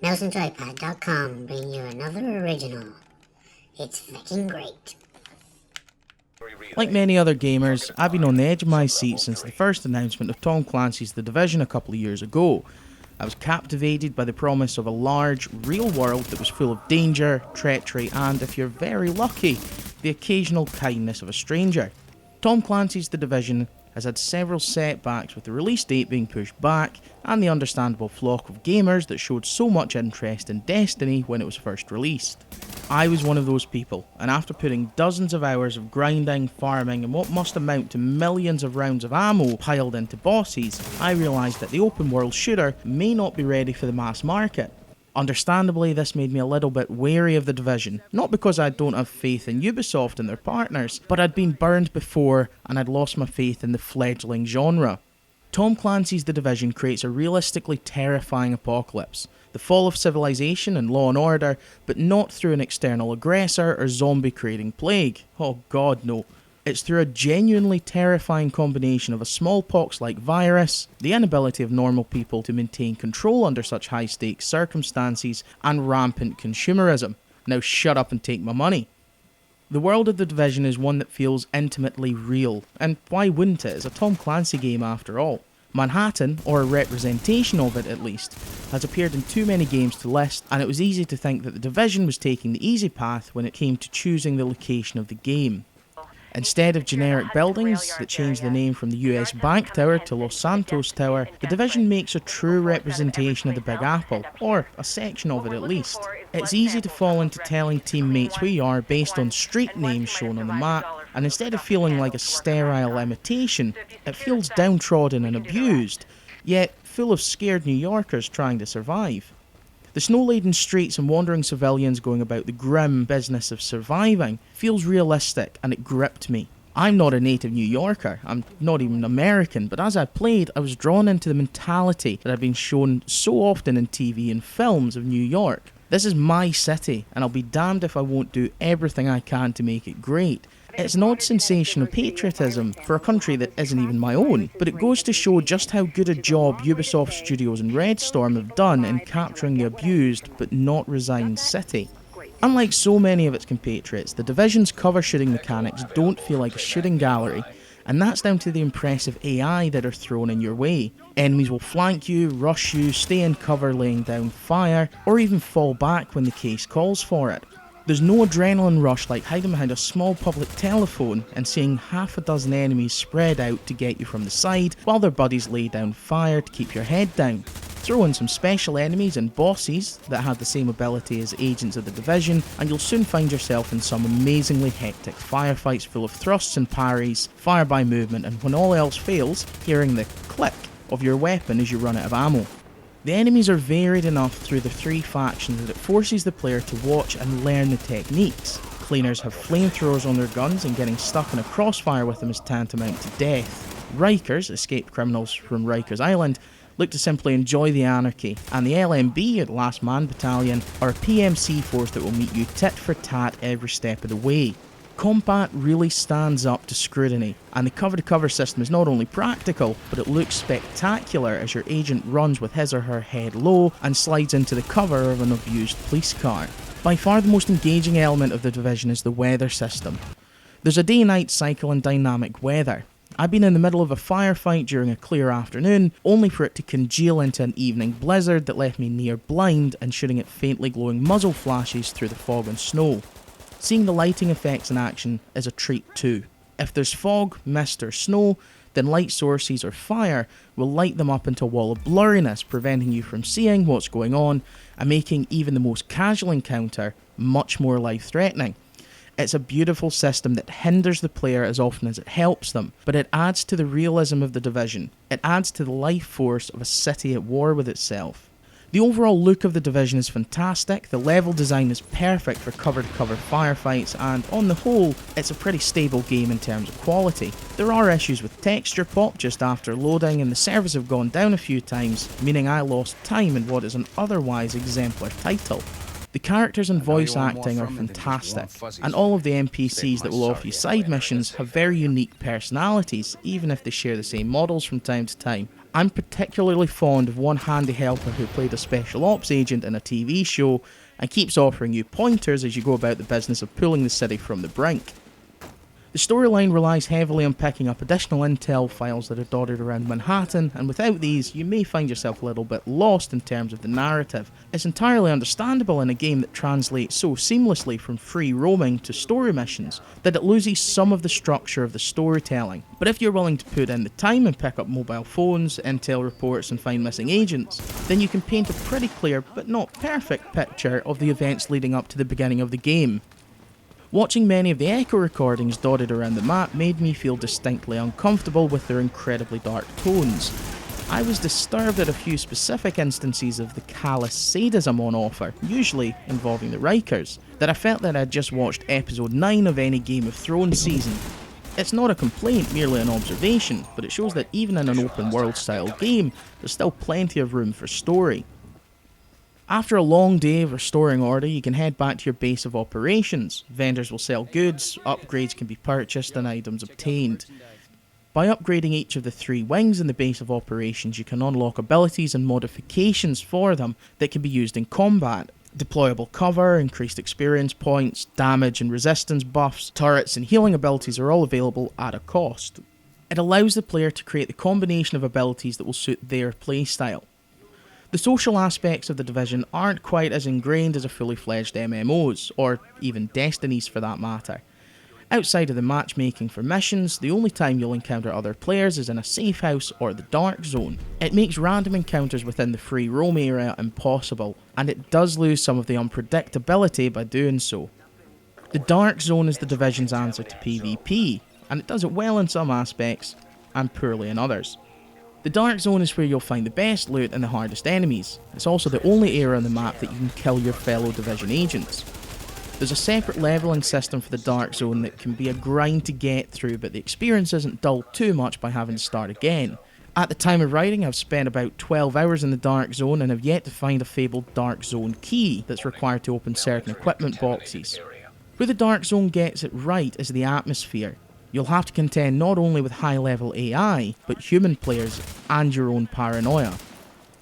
NJoypad.com bring you another original. It's fucking great. Like many other gamers, I've been on the edge of my seat since the first announcement of Tom Clancy's The Division a couple of years ago. I was captivated by the promise of a large, real world that was full of danger, treachery and, if you're very lucky, the occasional kindness of a stranger. Tom Clancy's The Division has had several setbacks, with the release date being pushed back and the understandable flock of gamers that showed so much interest in Destiny when it was first released. I was one of those people, and after putting dozens of hours of grinding, farming and what must amount to millions of rounds of ammo piled into bosses, I realised that the open world shooter may not be ready for the mass market. Understandably, this made me a little bit wary of The Division, not because I don't have faith in Ubisoft and their partners, but I'd been burned before and I'd lost my faith in the fledgling genre. Tom Clancy's The Division creates a realistically terrifying apocalypse, the fall of civilization and law and order, but not through an external aggressor or zombie-creating plague. Oh god, no. It's through a genuinely terrifying combination of a smallpox-like virus, the inability of normal people to maintain control under such high-stakes circumstances, and rampant consumerism. Now shut up and take my money. The world of The Division is one that feels intimately real, and why wouldn't it? It's a Tom Clancy game after all. Manhattan, or a representation of it at least, has appeared in too many games to list, and it was easy to think that The Division was taking the easy path when it came to choosing the location of the game. Instead of generic buildings that change the name from the US Bank Tower to Los Santos Tower, The Division makes a true representation of the Big Apple, or a section of it at least. It's easy to fall into telling teammates who you are based on street names shown on the map, and instead of feeling like a sterile imitation, it feels downtrodden and abused, yet full of scared New Yorkers trying to survive. The snow-laden streets and wandering civilians going about the grim business of surviving feels realistic, and it gripped me. I'm not a native New Yorker, I'm not even American, but as I played, I was drawn into the mentality that had been shown so often in TV and films of New York. This is my city, and I'll be damned if I won't do everything I can to make it great. It's an odd sensation of patriotism for a country that isn't even my own, but it goes to show just how good a job Ubisoft Studios and Red Storm have done in capturing the abused but not resigned city. Unlike so many of its compatriots, The Division's cover shooting mechanics don't feel like a shooting gallery, and that's down to the impressive AI that are thrown in your way. Enemies will flank you, rush you, stay in cover laying down fire, or even fall back when the case calls for it. There's no adrenaline rush like hiding behind a small public telephone and seeing half a dozen enemies spread out to get you from the side while their buddies lay down fire to keep your head down. Throw in some special enemies and bosses that have the same ability as agents of The Division, and you'll soon find yourself in some amazingly hectic firefights full of thrusts and parries, fire by movement, and when all else fails, hearing the click of your weapon as you run out of ammo. The enemies are varied enough through the three factions that it forces the player to watch and learn the techniques. Cleaners have flamethrowers on their guns, and getting stuck in a crossfire with them is tantamount to death. Rikers, escaped criminals from Rikers Island, look to simply enjoy the anarchy, and the LMB, or Last Man Battalion, are a PMC force that will meet you tit for tat every step of the way. Combat really stands up to scrutiny, and the cover-to-cover system is not only practical, but it looks spectacular as your agent runs with his or her head low and slides into the cover of an abused police car. By far the most engaging element of The Division is the weather system. There's a day-night cycle and dynamic weather. I've been in the middle of a firefight during a clear afternoon, only for it to congeal into an evening blizzard that left me near blind and shooting at faintly glowing muzzle flashes through the fog and snow. Seeing the lighting effects in action is a treat too. If there's fog, mist or snow, then light sources or fire will light them up into a wall of blurriness, preventing you from seeing what's going on and making even the most casual encounter much more life-threatening. It's a beautiful system that hinders the player as often as it helps them, but it adds to the realism of The Division. It adds to the life force of a city at war with itself. The overall look of The Division is fantastic, the level design is perfect for cover-to-cover firefights, and on the whole, it's a pretty stable game in terms of quality. There are issues with texture pop just after loading, and the servers have gone down a few times, meaning I lost time in what is an otherwise exemplar title. The characters and voice acting are fantastic, and all of the NPCs that will offer you side missions have very unique personalities, even if they share the same models from time to time. I'm particularly fond of one handy helper who played a special ops agent in a TV show and keeps offering you pointers as you go about the business of pulling the city from the brink. The storyline relies heavily on picking up additional intel files that are dotted around Manhattan, and without these you may find yourself a little bit lost in terms of the narrative. It's entirely understandable in a game that translates so seamlessly from free roaming to story missions that it loses some of the structure of the storytelling. But if you're willing to put in the time and pick up mobile phones, intel reports and find missing agents, then you can paint a pretty clear but not perfect picture of the events leading up to the beginning of the game. Watching many of the echo recordings dotted around the map made me feel distinctly uncomfortable with their incredibly dark tones. I was disturbed at a few specific instances of the callous sadism on offer, usually involving the Rikers, that I felt that I'd just watched episode 9 of any Game of Thrones season. It's not a complaint, merely an observation, but it shows that even in an open world style game, there's still plenty of room for story. After a long day of restoring order, you can head back to your base of operations. Vendors will sell goods, upgrades can be purchased and items obtained. By upgrading each of the 3 wings in the base of operations, you can unlock abilities and modifications for them that can be used in combat. Deployable cover, increased experience points, damage and resistance buffs, turrets and healing abilities are all available at a cost. It allows the player to create the combination of abilities that will suit their playstyle. The social aspects of the Division aren't quite as ingrained as a fully fledged MMOs, or even Destinies for that matter. Outside of the matchmaking for missions, the only time you'll encounter other players is in a safe house or the dark zone. It makes random encounters within the free roam area impossible, and it does lose some of the unpredictability by doing so. The dark zone is the Division's answer to PvP, and it does it well in some aspects, and poorly in others. The Dark Zone is where you'll find the best loot and the hardest enemies. It's also the only area on the map that you can kill your fellow Division agents. There's a separate leveling system for the Dark Zone that can be a grind to get through, but the experience isn't dulled too much by having to start again. At the time of writing, I've spent about 12 hours in the Dark Zone and have yet to find a fabled Dark Zone key that's required to open certain equipment boxes. Where the Dark Zone gets it right is the atmosphere. You'll have to contend not only with high-level AI, but human players and your own paranoia.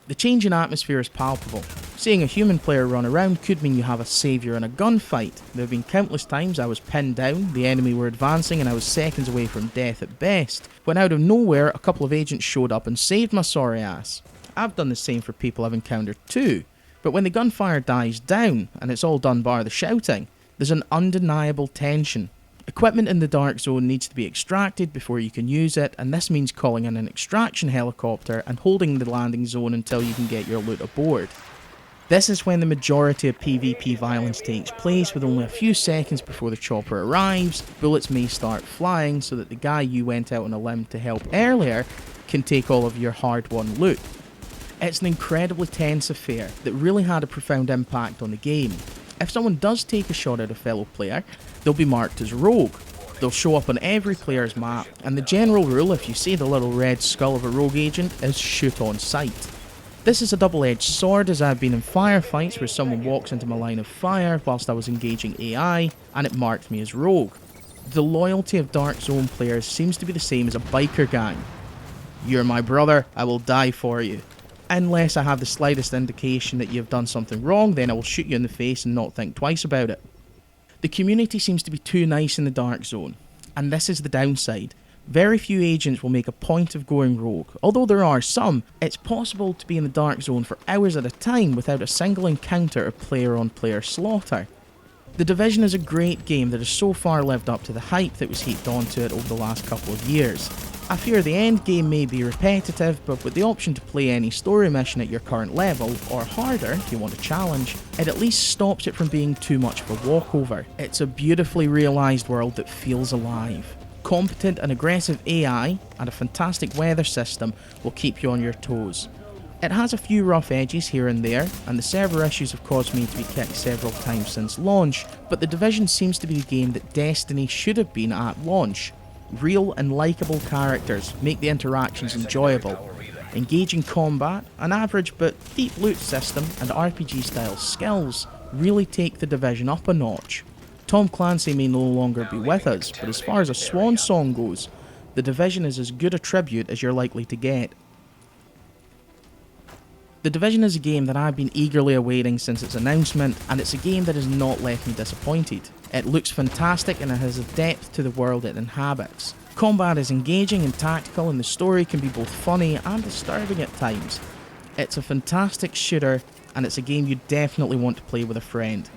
The change in atmosphere is palpable. Seeing a human player run around could mean you have a saviour in a gunfight. There have been countless times I was pinned down, the enemy were advancing and I was seconds away from death at best, when out of nowhere a couple of agents showed up and saved my sorry ass. I've done the same for people I've encountered too, but when the gunfire dies down, and it's all done bar the shouting, there's an undeniable tension. Equipment in the Dark Zone needs to be extracted before you can use it, and this means calling in an extraction helicopter and holding the landing zone until you can get your loot aboard. This is when the majority of PvP violence takes place, with only a few seconds before the chopper arrives. Bullets may start flying so that the guy you went out on a limb to help earlier can take all of your hard-won loot. It's an incredibly tense affair that really had a profound impact on the game. If someone does take a shot at a fellow player, they'll be marked as rogue. They'll show up on every player's map, and the general rule, if you see the little red skull of a rogue agent, is shoot on sight. This is a double-edged sword, as I've been in firefights where someone walks into my line of fire whilst I was engaging AI, and it marked me as rogue. The loyalty of Dark Zone players seems to be the same as a biker gang. You're my brother, I will die for you. Unless I have the slightest indication that you've done something wrong, then I will shoot you in the face and not think twice about it. The community seems to be too nice in the Dark Zone, and this is the downside. Very few agents will make a point of going rogue. Although there are some, it's possible to be in the Dark Zone for hours at a time without a single encounter of player-on-player slaughter. The Division is a great game that has so far lived up to the hype that was heaped onto it over the last couple of years. I fear the end game may be repetitive, but with the option to play any story mission at your current level, or harder if you want a challenge, it at least stops it from being too much of a walkover. It's a beautifully realised world that feels alive. Competent and aggressive AI, and a fantastic weather system will keep you on your toes. It has a few rough edges here and there, and the server issues have caused me to be kicked several times since launch, but the Division seems to be the game that Destiny should have been at launch. Real and likeable characters make the interactions enjoyable. Engaging combat, an average but deep loot system, and RPG-style skills really take the Division up a notch. Tom Clancy may no longer be with us, but as far as a swan song goes, the Division is as good a tribute as you're likely to get. The Division is a game that I've been eagerly awaiting since its announcement, and it's a game that has not left me disappointed. It looks fantastic and it has a depth to the world it inhabits. Combat is engaging and tactical, and the story can be both funny and disturbing at times. It's a fantastic shooter, and it's a game you definitely want to play with a friend.